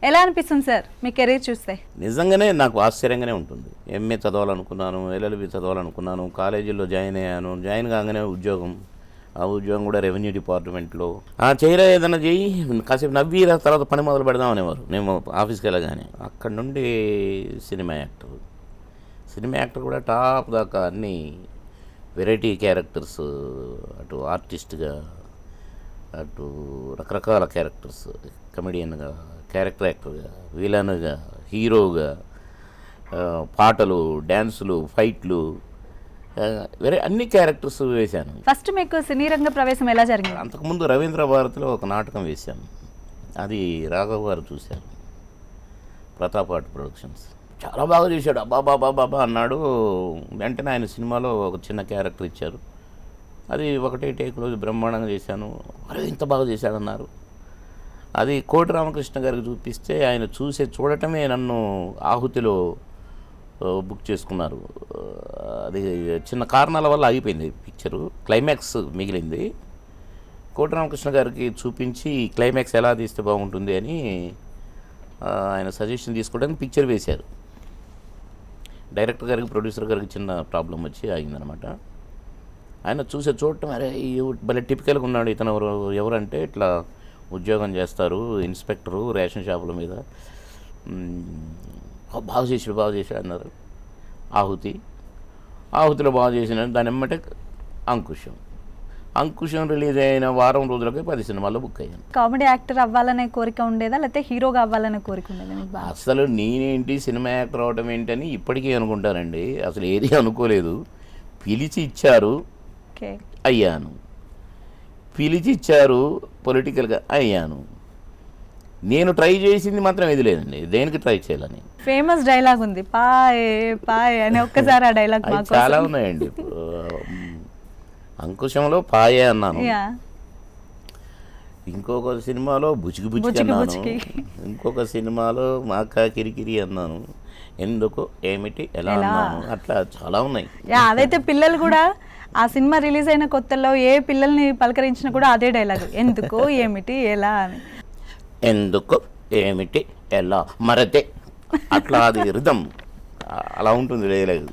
ఎలా అనిపిస్తుంది సార్ మీ కెరీర్ చూస్తే? నిజంగానే నాకు ఆశ్చర్యంగానే ఉంటుంది. ఎంఏ చదవాలనుకున్నాను, ఎల్ఎల్బి చదవాలనుకున్నాను, కాలేజీలో జాయిన్ అయ్యాను. జాయిన్ కాగానే ఉద్యోగం, ఆ ఉద్యోగం కూడా రెవెన్యూ డిపార్ట్మెంట్లో. చేయరా ఏదైనా చెయ్యి, కాసేపు నవ్విరా, తర్వాత పని మొదలు పెడదాం అనేవారు నేను ఆఫీస్కి వెళ్ళగానే. అక్కడి నుండి సినిమా యాక్టర్ కూడా టాప్ దాకా అన్నీ వెరైటీ క్యారెక్టర్స్, అటు ఆర్టిస్ట్గా, అటు రకరకాల క్యారెక్టర్స్, కమెడియన్గా, క్యారెక్టర్ యాక్టర్గా, విలన్గా, హీరోగా, పాటలు, డ్యాన్సులు, ఫైట్లు, వేరే అన్ని క్యారెక్టర్స్ వేశాను. ఫస్ట్ మీకు సినీ రంగ ప్రవేశం ఎలా జరిగింది? అంతకుముందు రవీంద్ర భారతిలో ఒక నాటకం వేశాను. అది రాఘవ్ గారు చూశారు, ప్రతాప్ ఆర్ట్ ప్రొడక్షన్స్. చాలా బాగా చేశాడు, అబ్బాబాబాబా అన్నాడు. వెంటనే ఆయన సినిమాలో ఒక చిన్న క్యారెక్టర్ ఇచ్చారు. అది ఒకటే టేక్లో బ్రహ్మాండంగా చేశాను. అరే ఇంత బాగా చేశాడన్నారు. అది కోటి రామకృష్ణ గారికి చూపిస్తే ఆయన చూడటమే నన్ను ఆహుతిలో బుక్ చేసుకున్నారు. అది చిన్న కారణాల వల్ల ఆగిపోయింది పిక్చరు, క్లైమాక్స్ మిగిలింది. కోటి రామకృష్ణ గారికి చూపించి క్లైమాక్స్ ఎలా తీస్తే బాగుంటుంది అని ఆయన సజెషన్ తీసుకోవడానికి పిక్చర్ వేశారు. డైరెక్టర్ గారికి, ప్రొడ్యూసర్ గారికి చిన్న ప్రాబ్లం వచ్చి ఆగిందనమాట. ఆయన చూడటం, అరే భలే టిపికల్గా ఉన్నాడు ఇతను. ఎవరంటే ఇట్లా ఉద్యోగం చేస్తారు, ఇన్స్పెక్టరు, రేషన్ షాపుల మీద, బాగా చేశాడు అన్నారు. ఆహుతిలో బాగా చేసిన దాని ఎమ్మటే అంకుశం రిలీజ్ అయిన వారం రోజులకే 10 సినిమాల్లో బుక్ అయ్యాను. కామెడీ యాక్టర్ అవ్వాలనే కోరిక ఉండేదా, లేకపోతే హీరోగా అవ్వాలనే కోరిక ఉండేదా? అసలు నేనేంటి సినిమా యాక్టర్ అవడం ఏంటని ఇప్పటికీ అనుకుంటానండి. అసలు ఏది అనుకోలేదు. పిలిచి ఇచ్చారు, అయ్యాను. పిలిచి ఇచ్చారు, పొలిటికల్గా అయ్యాను. నేను ట్రై చేసింది మాత్రం ఇది లేదండి, దేనికి ట్రై చేయాలని. ఫేమస్ డైలాగ్ ఉంది, పాయే పాయే అని. ఒక్కసారి ఆ డైలాగ్ చాలా ఉన్నాయండి. అంకుశంలో పాయే అన్నాను, ఇంకొక సినిమాలో బుచికి బుచికి అన్నాను, ఇంకొక సినిమాలో మాకా కిరికిరి అన్నాను, ఎందుకు ఏమిటి ఎలా అన్నాను. అట్లా చాలా ఉన్నాయి. అదైతే పిల్లలు కూడా ఆ సినిమా రిలీజ్ అయిన కొత్తలో ఏ పిల్లల్ని పలకరించినా కూడా అదే డైలాగ్, ఎందుకు ఏమిటి ఎలా అని. ఎందుకు ఏమిటి ఎలా మరతే, అట్లా అది రిథం అలా ఉంటుంది డైలాగ్.